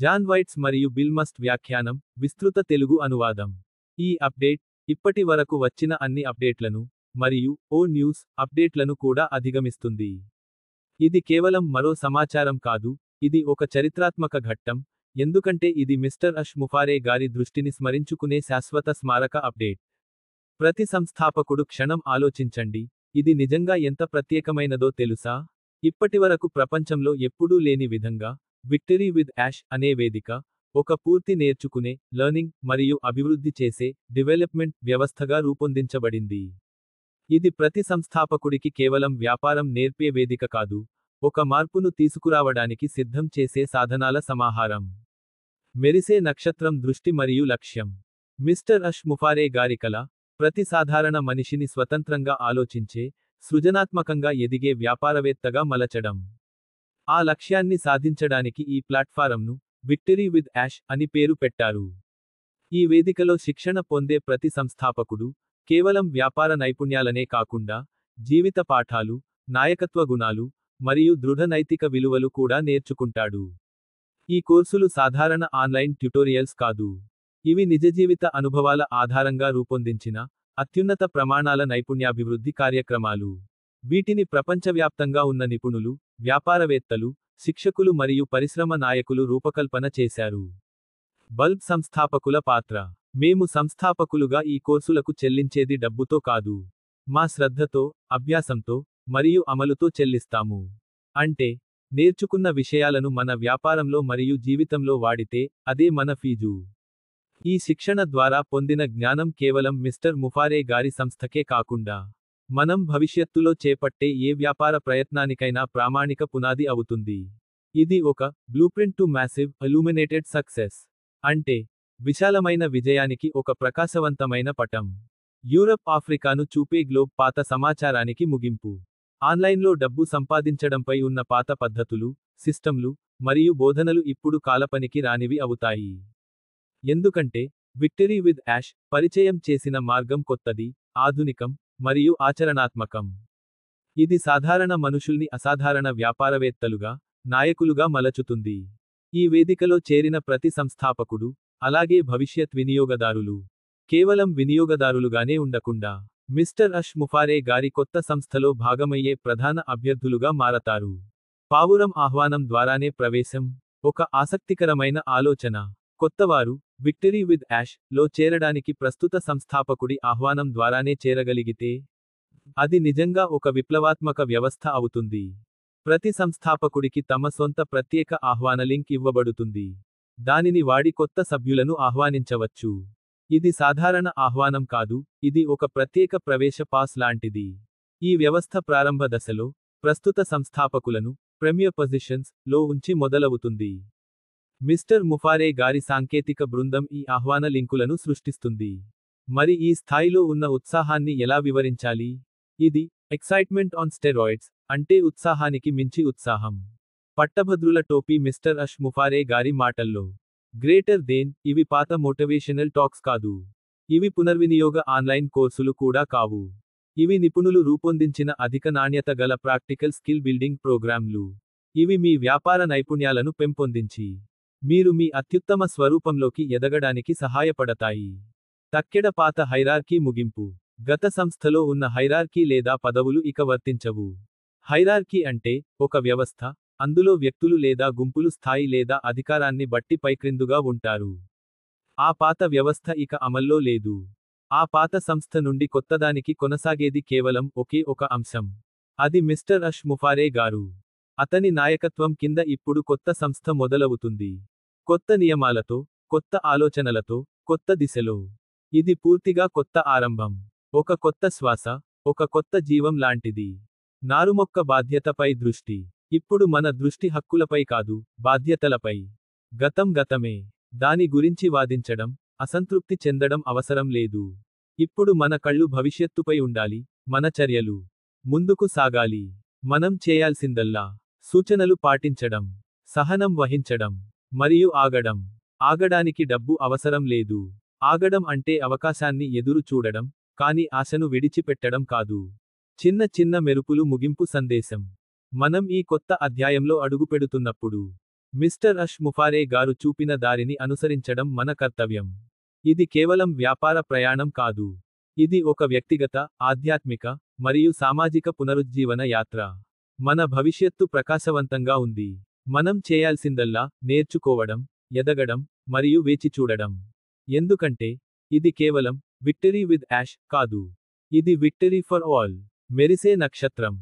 John whites మరియు bill must వ్యాఖ్యానం, విస్తృత తెలుగు అనువాదం. ఈ అప్డేట్, ఇప్పటి వరకు వచ్చిన అన్ని అప్డేట్లను, మరియు ఓ న్యూస్ అప్డేట్లను కూడా అధిగమిస్తుంది. ఇది కేవలం మరో సమాచారం కాదు, ఇది ఒక చరిత్రాత్మక ఘట్టం, ఎందుకంటే ఇది మిస్టర్ అష్ ముఫారే గారి దృష్టిని స్మరించుకునే శాశ్వత స్మారక అప్డేట్. ప్రతి సంస్థాపకుడు క్షణం ఆలోచించండి, ఇది నిజంగా ఎంత ప్రత్యేకమైనదో తెలుసా? ఇప్పటివరకు ప్రపంచంలో ఎప్పుడూ లేని విధంగా, విక్టరీ విత్ యాష్ అనే వేదిక, ఒక పూర్తి నేర్చుకునే, లెర్నింగ్ మరియు అభివృద్ధి చేసే, డెవలప్మెంట్ వ్యవస్థగా రూపొందించబడింది. ఇది ప్రతి సంస్థాపకుడికి కేవలం వ్యాపారం నేర్పే వేదిక కాదు, ఒక మార్పును తీసుకురావడానికి సిద్ధం చేసే సాధనాల సమాహారం. మెరిసే నక్షత్రం దృష్టి మరియు లక్ష్యం. మిస్టర్ అష్ ముఫారే గారి కల, ప్రతి సాధారణ మనిషిని స్వతంత్రంగా ఆలోచించే, సృజనాత్మకంగా ఎదిగే వ్యాపారవేత్తగా మలచడం. ఆ లక్ష్యాన్ని సాధించడానికి ఈ ప్లాట్ఫారంను, విక్టరీ విత్ యాష్ అని పేరు పెట్టారు. ఈ వేదికలో శిక్షణ పొందే ప్రతి సంస్థాపకుడు, కేవలం వ్యాపార నైపుణ్యాలనే కాకుండా, జీవిత పాఠాలు, నాయకత్వ గుణాలు, మరియు దృఢ నైతిక విలువలు కూడా నేర్చుకుంటాడు. ఈ కోర్సులు సాధారణ ఆన్లైన్ ట్యుటోరియల్స్ కాదు. ఇవి నిజ జీవిత అనుభవాల ఆధారంగా రూపొందించిన, అత్యున్నత ప్రమాణాల నైపుణ్యాభివృద్ధి కార్యక్రమాలు. వీటిని ప్రపంచవ్యాప్తంగా ఉన్న నిపుణులు, వ్యాపారవేత్తలు, శిక్షకులు మరియు పరిశ్రమ నాయకులు రూపకల్పన చేశారు. బల్బ్ సంస్థాపకుల పాత్ర. మేము సంస్థాపకులుగా ఈ కోర్సులకు చెల్లించేది డబ్బుతో కాదు. మా శ్రద్ధతో, అభ్యాసంతో, మరియు అమలుతో చెల్లిస్తాము. అంటే, నేర్చుకున్న విషయాలను మన వ్యాపారంలో మరియు జీవితంలో వాడితే, అదే మన ఫీజు. ఈ శిక్షణ ద్వారా పొందిన జ్ఞానం కేవలం మిస్టర్ ముఫారే గారి సంస్థకే కాకుండా, మనం భవిష్యత్తులో చేపట్టే ఏ వ్యాపార ప్రయత్నానికైనా ప్రామాణిక పునాది అవుతుంది. ఇది ఒక blueprint to massive, illuminated success. అంటే, విశాలమైన విజయానికి ఒక ప్రకాశవంతమైన పటం. యూరప్ ఆఫ్రికాను చూపే గ్లోబ్ పాత సమాచారానికి ముగింపు. ఆన్లైన్లో డబ్బు సంపాదించడంపై ఉన్న పాత పద్ధతులు, సిస్టంలు, మరియు బోధనలు ఇప్పుడు కాలపనికి రానివి అవుతాయి. ఎందుకంటే, విక్టరీ విత్ యాష్ పరిచయం చేసిన మార్గం కొత్తది, ఆధునికం, మరియు ఆచరణాత్మకం. ఇది సాధారణ మనుషుల్ని అసాధారణ వ్యాపారవేత్తలుగా, నాయకులుగా మలచుతుంది. ఈ వేదికలో చేరిన ప్రతి సంస్థాపకుడు, అలాగే భవిష్యత్ వినియోగదారులు, కేవలం వినియోగదారులుగానే ఉండకుండా, మిస్టర్ అష్ ముఫారే గారి కొత్త సంస్థలో భాగమయ్యే ప్రధాన అభ్యర్థులుగా మారతారు. పావురం ఆహ్వానం ద్వారానే ప్రవేశం. ఒక ఆసక్తికరమైన ఆలోచన. కొత్తవారు, విక్టరీ విత్ యాష్ లో చేరడానికి ప్రస్తుత సంస్థాపకుడి ఆహ్వానం ద్వారానే చేరగలిగితే, అది నిజంగా ఒక విప్లవాత్మక వ్యవస్థ అవుతుంది. ప్రతి సంస్థాపకుడికి తమ సొంత ప్రత్యేక ఆహ్వాన లింక్ ఇవ్వబడుతుంది. దానిని వాడి కొత్త సభ్యులను ఆహ్వానించవచ్చు. ఇది సాధారణ ఆహ్వానం కాదు, ఇది ఒక ప్రత్యేక ప్రవేశ పాస్ లాంటిది. ఈ వ్యవస్థ ప్రారంభ దశలో, ప్రస్తుత సంస్థాపకులను, ప్రెమియర్ పొజిషన్స్ లో ఉంచి మొదలవుతుంది. మిస్టర్ ముఫారే గారి సాంకేతిక బృందం ఈ ఆహ్వాన లింకులను సృష్టిస్తుంది. మరి ఈ స్థాయిలో ఉన్న ఉత్సాహాన్ని ఎలా వివరించాలి? ఇది ఎక్సైట్మెంట్ ఆన్ స్టెరాయిడ్స్, అంటే ఉత్సాహానికి మించి ఉత్సాహం. పట్టభద్రుల టోపీ. మిస్టర్ అష్ ముఫారే గారి మాటల్లో, గ్రేటర్ దేన్, ఇవి పాత మోటివేషనల్ టాక్స్ కాదు. ఇవి పునర్వినియోగ ఆన్లైన్ కోర్సులు కూడా కావు. ఇవి నిపుణులు రూపొందించిన అధిక నాణ్యత గల ప్రాక్టికల్ స్కిల్ బిల్డింగ్ ప్రోగ్రామ్లు. ఇవి మీ వ్యాపార నైపుణ్యాలను పెంపొందించి, మీరు మీ అత్యుత్తమ స్వరూపంలోకి ఎదగడానికి సహాయపడతాయి. తక్కెడ పాత హైరార్కీ ముగింపు. గత సంస్థలో ఉన్న హైరార్కీ లేదా పదవులు ఇక వర్తించవు. హైరార్కీ అంటే, ఒక వ్యవస్థ, అందులో వ్యక్తులు లేదా గుంపులు స్థాయి లేదా అధికారాన్ని బట్టి పైక్రిందుగా ఉంటారు. ఆ పాత వ్యవస్థ ఇక అమల్లో లేదు. ఆ పాత సంస్థ నుండి కొత్తదానికి కొనసాగేది కేవలం ఒకే ఒక అంశం. అది మిస్టర్ అష్ ముఫారే గారు. అతని నాయకత్వం కింద ఇప్పుడు కొత్త సంస్థ మొదలవుతుంది. కొత్త నియమాలతో, కొత్త ఆలోచనలతో, కొత్త దిశలో. ఇది పూర్తిగా కొత్త ఆరంభం. ఒక కొత్త శ్వాస, ఒక కొత్త జీవం లాంటిది. నారుమొక్క బాధ్యతపై దృష్టి. ఇప్పుడు మన దృష్టి హక్కులపై కాదు, బాధ్యతలపై. గతం గతమే. దాని గురించి వాదించడం, అసంతృప్తి చెందడం అవసరం లేదు. ఇప్పుడు మన కళ్ళు భవిష్యత్తుపై ఉండాలి, మన చర్యలు ముందుకు సాగాలి. మనం చేయాల్సిందల్లా, సూచనలు పాటించడం, సహనం వహించడం, మరియు ఆగడం. ఆగడానికి డబ్బు అవసరం లేదు. ఆగడం అంటే అవకాశాన్ని ఎదురు చూడడం, కానీ ఆశను విడిచిపెట్టడం కాదు. చిన్న చిన్న మెరుపులు. ముగింపు సందేశం. మనం ఈ కొత్త అధ్యాయంలో అడుగుపెడుతున్నప్పుడు, మిస్టర్ అష్ ముఫారే గారు చూపిన దారిని అనుసరించడం మన కర్తవ్యం. ఇది కేవలం వ్యాపార ప్రయాణం కాదు. ఇది ఒక వ్యక్తిగత, ఆధ్యాత్మిక, మరియు సామాజిక పునరుజ్జీవన యాత్ర. మన భవిష్యత్తు ప్రకాశవంతంగా ఉంది. మనం చేయాల్సిందల్లా నేర్చుకోవడం, ఎదగడం, మరియు వేచి చూడడం. ఎందుకంటే ఇది కేవలం విక్టరీ విత్ యాష్ కాదు. ఇది విక్టరీ ఫర్ ఆల్. మెరిసే నక్షత్రం.